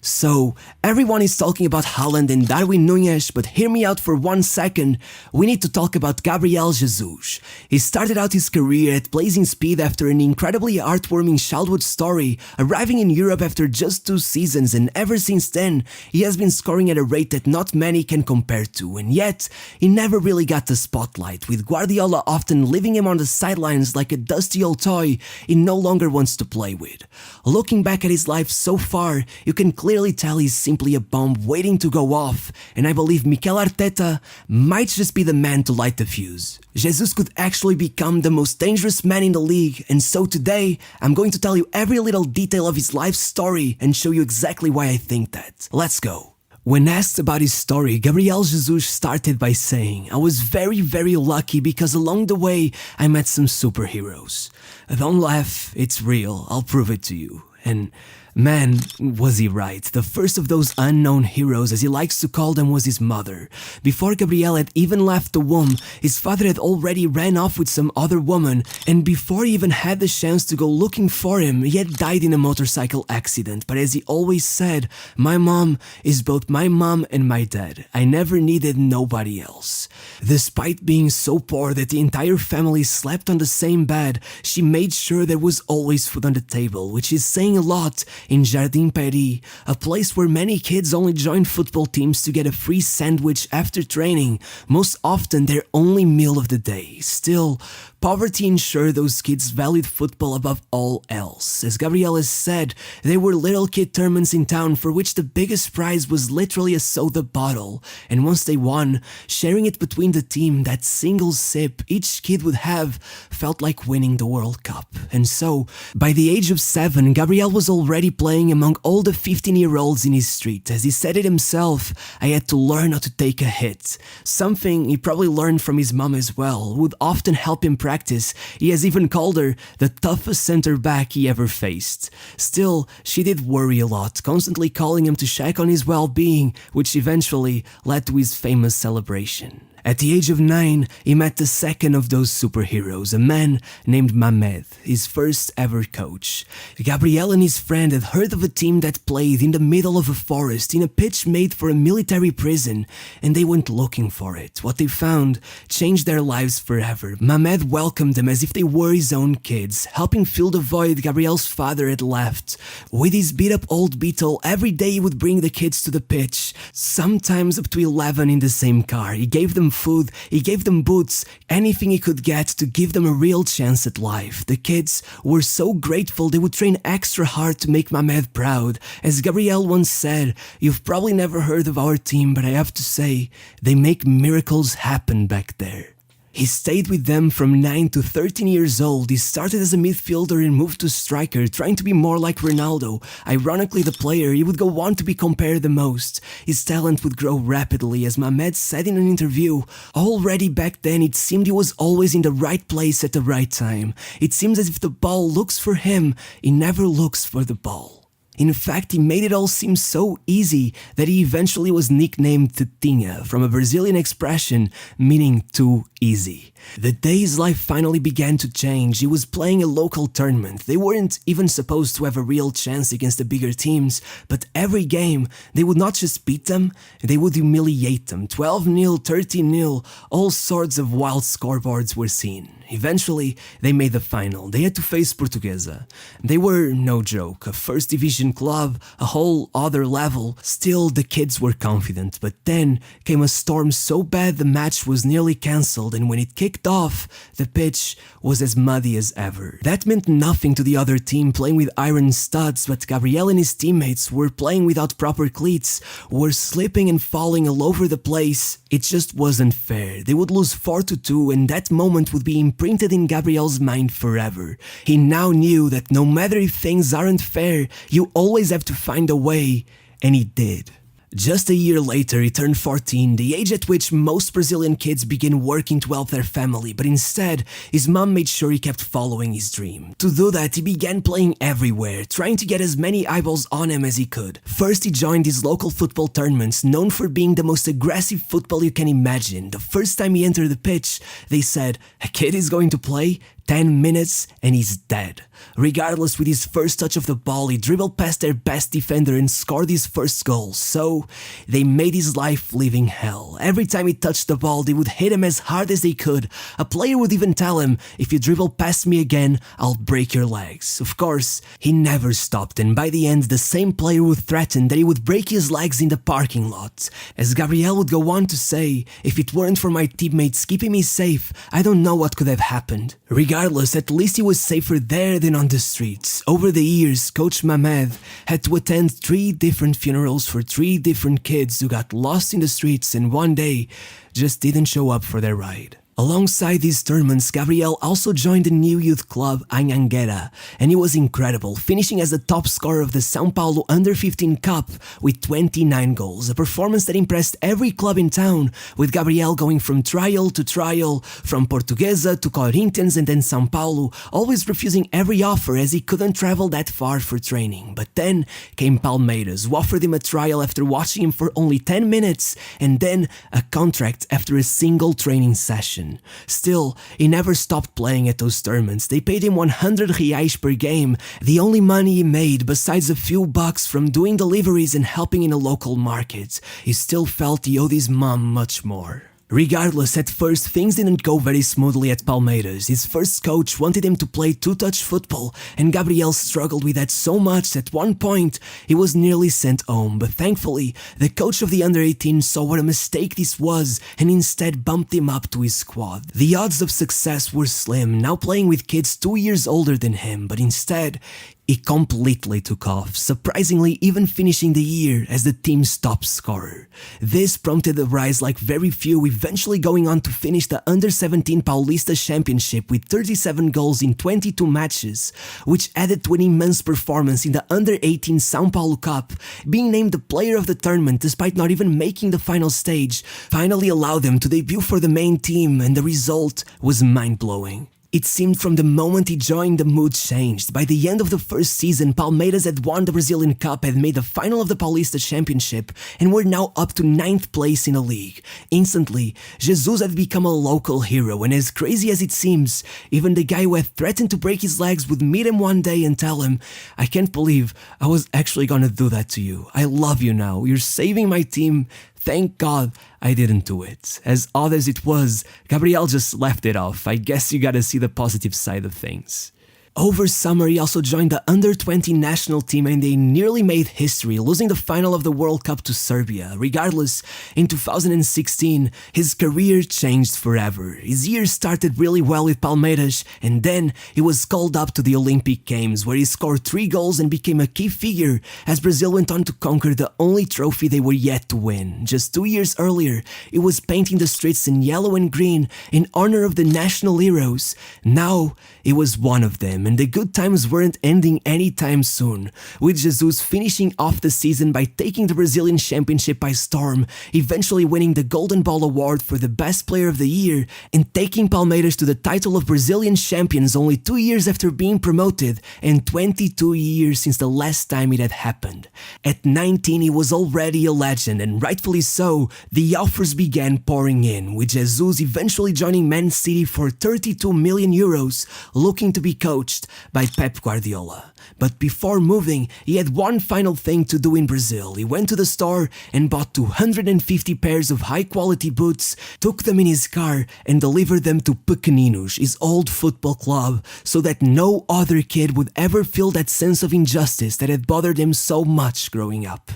So, everyone is talking about Haaland and Darwin Nunez, but hear me out for 1 second. We need to talk about Gabriel Jesus. He started out his career at blazing speed after an incredibly heartwarming childhood story, arriving in Europe after just 2 seasons, and ever since then, he has been scoring at a rate that not many can compare to, and yet, he never really got the spotlight, with Guardiola often leaving him on the sidelines like a dusty old toy he no longer wants to play with. Looking back at his life so far, you can clearly tell he's simply a bomb waiting to go off, and I believe Mikel Arteta might just be the man to light the fuse. Jesus could actually become the most dangerous man in the league, and so today, I'm going to tell you every little detail of his life story and show you exactly why I think that. Let's go. When asked about his story, Gabriel Jesus started by saying, "I was very lucky because along the way I met some superheroes. Don't laugh, it's real, I'll prove it to you." And man, was he right. The first of those unknown heroes, as he likes to call them, was his mother. Before Gabriel had even left the womb, his father had already ran off with some other woman, and before he even had the chance to go looking for him, he had died in a motorcycle accident. But as he always said, "My mom is both my mom and my dad. I never needed nobody else." Despite being so poor that the entire family slept on the same bed, she made sure there was always food on the table, which is saying a lot in Jardin Paris, a place where many kids only join football teams to get a free sandwich after training, most often their only meal of the day. Still, poverty ensured those kids valued football above all else. As Gabriel has said, there were little kid tournaments in town for which the biggest prize was literally a soda bottle, and once they won, sharing it between the team, that single sip each kid would have felt like winning the World Cup. And so, by the age of 7, Gabriel was already playing among all the 15-year-olds in his street. As he said it himself, "I had to learn how to take a hit." Something he probably learned from his mom as well, who would often help him practice. He has even called her the toughest center back he ever faced. Still, she did worry a lot, constantly calling him to check on his well-being, which eventually led to his famous celebration. At the age of 9, he met the second of those superheroes, a man named Mehmed, his first ever coach. Gabriel and his friend had heard of a team that played in the middle of a forest in a pitch made for a military prison, and they went looking for it. What they found changed their lives forever. Mehmed welcomed them as if they were his own kids, helping fill the void Gabriel's father had left. With his beat-up old Beetle, every day he would bring the kids to the pitch, sometimes up to 11 in the same car. He gave them food, he gave them boots, anything he could get to give them a real chance at life. The kids were so grateful they would train extra hard to make Mehmed proud. As Gabriel once said, "You've probably never heard of our team, but I have to say, they make miracles happen back there." He stayed with them from 9 to 13 years old. He started as a midfielder and moved to striker, trying to be more like Ronaldo. Ironically, the player he would go on to be compared the most. His talent would grow rapidly, as Mehmed said in an interview. Already back then, it seemed he was always in the right place at the right time. It seems as if the ball looks for him, he never looks for the ball. In fact, he made it all seem so easy that he eventually was nicknamed Tetinha, from a Brazilian expression meaning too easy. The day his life finally began to change, he was playing a local tournament. They weren't even supposed to have a real chance against the bigger teams, but every game, they would not just beat them, they would humiliate them. 12-0, 13-0, all sorts of wild scoreboards were seen. Eventually, they made the final. They had to face Portuguesa. They were no joke, a first division club, a whole other level. Still, the kids were confident, but then came a storm so bad the match was nearly cancelled, and when it kicked off, the pitch was as muddy as ever. That meant nothing to the other team playing with iron studs, but Gabriel and his teammates were playing without proper cleats, were slipping and falling all over the place. It just wasn't fair. They would lose 4-2, and that moment would be imprinted in Gabriel's mind forever. He now knew that no matter if things aren't fair, you always have to find a way, and he did. Just a year later, he turned 14, the age at which most Brazilian kids begin working to help their family, but instead, his mom made sure he kept following his dream. To do that, he began playing everywhere, trying to get as many eyeballs on him as he could. First, he joined his local football tournaments, known for being the most aggressive football you can imagine. The first time he entered the pitch, they said, "A kid is going to play? 10 minutes and he's dead. Regardless, with his first touch of the ball, he dribbled past their best defender and scored his first goal. So, they made his life living hell. Every time he touched the ball, they would hit him as hard as they could. A player would even tell him, "If you dribble past me again, I'll break your legs." Of course, he never stopped, and by the end, the same player would threaten that he would break his legs in the parking lot. As Gabriel would go on to say, "If it weren't for my teammates keeping me safe, I don't know what could have happened." Regardless, at least he was safer there than on the streets. Over the years, Coach Mehmed had to attend 3 different funerals for 3 different kids who got lost in the streets and one day just didn't show up for their ride. Alongside these tournaments, Gabriel also joined the new youth club Anhanguera, and he was incredible, finishing as the top scorer of the São Paulo Under-15 Cup with 29 goals, a performance that impressed every club in town, with Gabriel going from trial to trial, from Portuguesa to Corinthians and then São Paulo, always refusing every offer as he couldn't travel that far for training. But then came Palmeiras, who offered him a trial after watching him for only 10 minutes, and then a contract after a single training session. Still, he never stopped playing at those tournaments. They paid him 100 reais per game, the only money he made besides a few bucks from doing deliveries and helping in a local market. He still felt he owed his mom much more. Regardless, at first things didn't go very smoothly at Palmeiras. His first coach wanted him to play two-touch football, and Gabriel struggled with that so much that at one point he was nearly sent home. But thankfully, the coach of the under-18 saw what a mistake this was and instead bumped him up to his squad. The odds of success were slim, now playing with kids 2 years older than him, but instead, he completely took off, surprisingly even finishing the year as the team's top scorer. This prompted a rise like very few, eventually going on to finish the Under-17 Paulista Championship with 37 goals in 22 matches, which added to an immense performance in the Under-18 São Paulo Cup. Being named the player of the tournament despite not even making the final stage finally allowed them to debut for the main team, and the result was mind-blowing. It seemed from the moment he joined, the mood changed. By the end of the first season, Palmeiras had won the Brazilian Cup, had made the final of the Paulista Championship, and were now up to 9th place in the league. Instantly, Jesus had become a local hero, and as crazy as it seems, even the guy who had threatened to break his legs would meet him one day and tell him, "I can't believe I was actually gonna do that to you. I love you now. You're saving my team. Thank God I didn't do it." As odd as it was, Gabriel just left it off. I guess you gotta see the positive side of things. Over summer, he also joined the Under-20 national team, and they nearly made history, losing the final of the World Cup to Serbia. Regardless, in 2016, his career changed forever. His year started really well with Palmeiras, and then he was called up to the Olympic Games, where he scored 3 goals and became a key figure as Brazil went on to conquer the only trophy they were yet to win. Just 2 years earlier, he was painting the streets in yellow and green in honor of the national heroes. Now, he was one of them, and the good times weren't ending anytime soon, with Jesus finishing off the season by taking the Brazilian Championship by storm, eventually winning the Golden Ball Award for the best player of the year, and taking Palmeiras to the title of Brazilian champions only 2 years after being promoted, and 22 years since the last time it had happened. At 19, he was already a legend, and rightfully so. The offers began pouring in, with Jesus eventually joining Man City for 32 million euros, looking to be coached by Pep Guardiola. But before moving, he had one final thing to do in Brazil. He went to the store and bought 250 pairs of high-quality boots, took them in his car, and delivered them to Pequeninos, his old football club, so that no other kid would ever feel that sense of injustice that had bothered him so much growing up.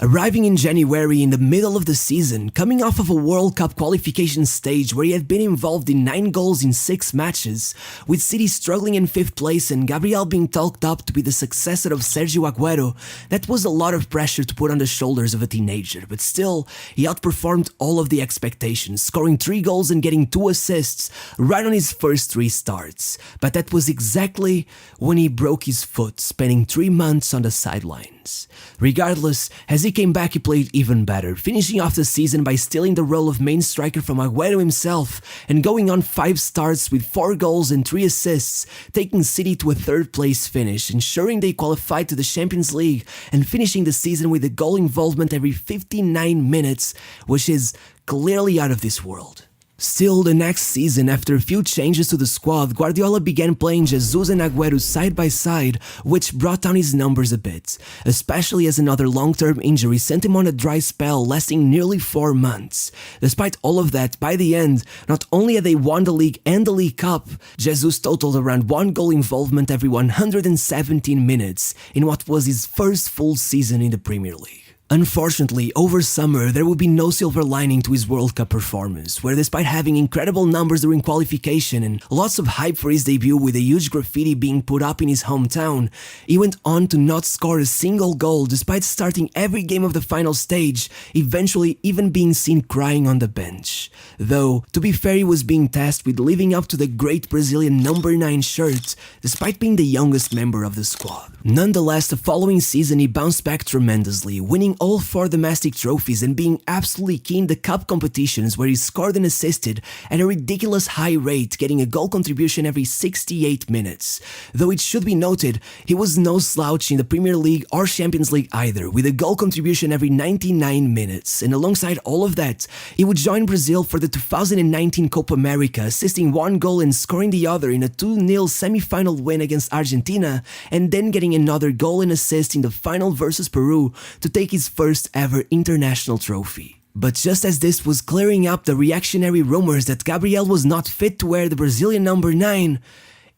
Arriving in January in the middle of the season, coming off of a World Cup qualification stage where he had been involved in 9 goals in 6 matches, with City struggling in 5th place and Gabriel being talked up to be the successor of Sergio Agüero, that was a lot of pressure to put on the shoulders of a teenager, but still, he outperformed all of the expectations, scoring 3 goals and getting 2 assists right on his first 3 starts. But that was exactly when he broke his foot, spending 3 months on the sidelines. Regardless, as he came back, he played even better, finishing off the season by stealing the role of main striker from Agüero himself and going on 5 starts with 4 goals and 3 assists, taking City to a 3rd place finish, ensuring they qualified to the Champions League and finishing the season with a goal involvement every 59 minutes, which is clearly out of this world. Still, the next season, after a few changes to the squad, Guardiola began playing Jesus and Agüero side by side, which brought down his numbers a bit, especially as another long-term injury sent him on a dry spell lasting nearly 4 months. Despite all of that, by the end, not only had they won the league and the League Cup, Jesus totaled around 1 goal involvement every 117 minutes in what was his first full season in the Premier League. Unfortunately, over summer, there would be no silver lining to his World Cup performance, where despite having incredible numbers during qualification and lots of hype for his debut with a huge graffiti being put up in his hometown, he went on to not score a single goal despite starting every game of the final stage, eventually even being seen crying on the bench. Though, to be fair, he was being tasked with living up to the great Brazilian number 9 shirt, despite being the youngest member of the squad. Nonetheless, the following season he bounced back tremendously, winning all 4 domestic trophies and being absolutely key in the cup competitions where he scored and assisted at a ridiculous high rate, getting a goal contribution every 68 minutes. Though it should be noted, he was no slouch in the Premier League or Champions League either, with a goal contribution every 99 minutes. And alongside all of that, he would join Brazil for the 2019 Copa America, assisting 1 goal and scoring the other in a 2-0 semi-final win against Argentina, and then getting another goal and assist in the final versus Peru to take his first ever international trophy. But just as this was clearing up the reactionary rumors that Gabriel was not fit to wear the Brazilian number 9,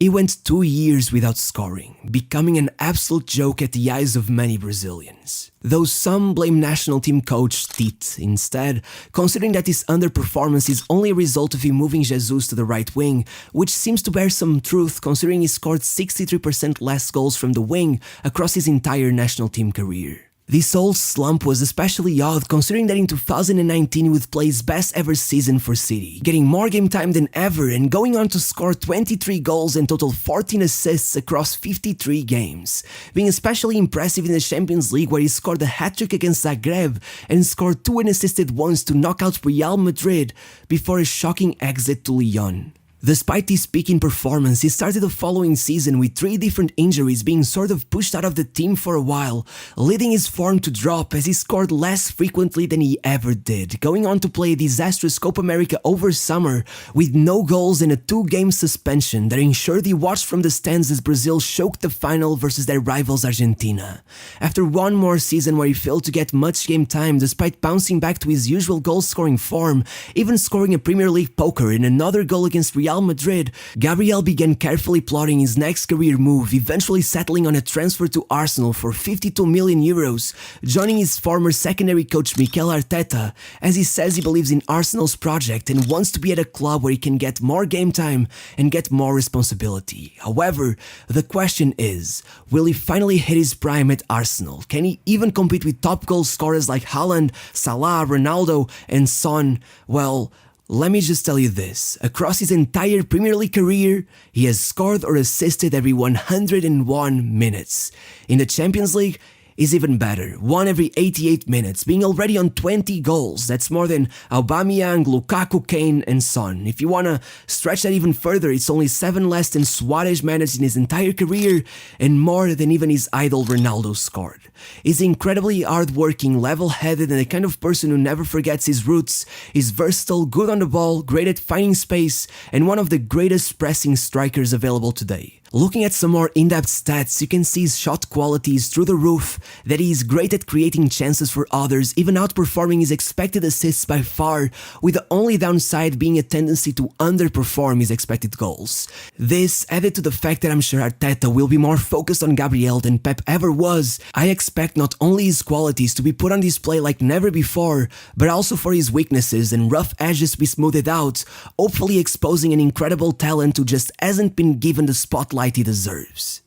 he went 2 years without scoring, becoming an absolute joke at the eyes of many Brazilians. Though some blame national team coach Tite instead, considering that his underperformance is only a result of him moving Jesus to the right wing, which seems to bear some truth considering he scored 63% less goals from the wing across his entire national team career. This whole slump was especially odd considering that in 2019 he would play his best ever season for City, getting more game time than ever and going on to score 23 goals and total 14 assists across 53 games, being especially impressive in the Champions League where he scored a hat-trick against Zagreb and scored 2 and assisted once to knock out Real Madrid before a shocking exit to Lyon. Despite his peak in performance, he started the following season with 3 different injuries being sort of pushed out of the team for a while, leading his form to drop as he scored less frequently than he ever did, going on to play a disastrous Copa America over summer with no goals and a 2-game suspension that ensured he watched from the stands as Brazil choked the final versus their rivals Argentina. After one more season where he failed to get much game time despite bouncing back to his usual goal-scoring form, even scoring a Premier League poker and another goal against Real Madrid, Gabriel began carefully plotting his next career move, eventually settling on a transfer to Arsenal for 52 million euros, joining his former secondary coach Mikel Arteta, as he says he believes in Arsenal's project and wants to be at a club where he can get more game time and get more responsibility. However, the question is, will he finally hit his prime at Arsenal? Can he even compete with top goal scorers like Haaland, Salah, Ronaldo, and Son? Well, let me just tell you this, across his entire Premier League career, he has scored or assisted every 101 minutes. In the Champions League, is even better, 1 every 88 minutes, being already on 20 goals. That's more than Aubameyang, Lukaku, Kane, and Son. If you wanna stretch that even further, it's only 7 less than Suarez managed in his entire career, and more than even his idol Ronaldo scored. He's incredibly hardworking, level-headed, and the kind of person who never forgets his roots. He's versatile, good on the ball, great at finding space, and one of the greatest pressing strikers available today. Looking at some more in-depth stats, you can see his shot quality is through the roof, that he is great at creating chances for others, even outperforming his expected assists by far, with the only downside being a tendency to underperform his expected goals. This, added to the fact that I'm sure Arteta will be more focused on Gabriel than Pep ever was, I expect not only his qualities to be put on display like never before, but also for his weaknesses and rough edges to be smoothed out, hopefully exposing an incredible talent who just hasn't been given the spotlight he deserves.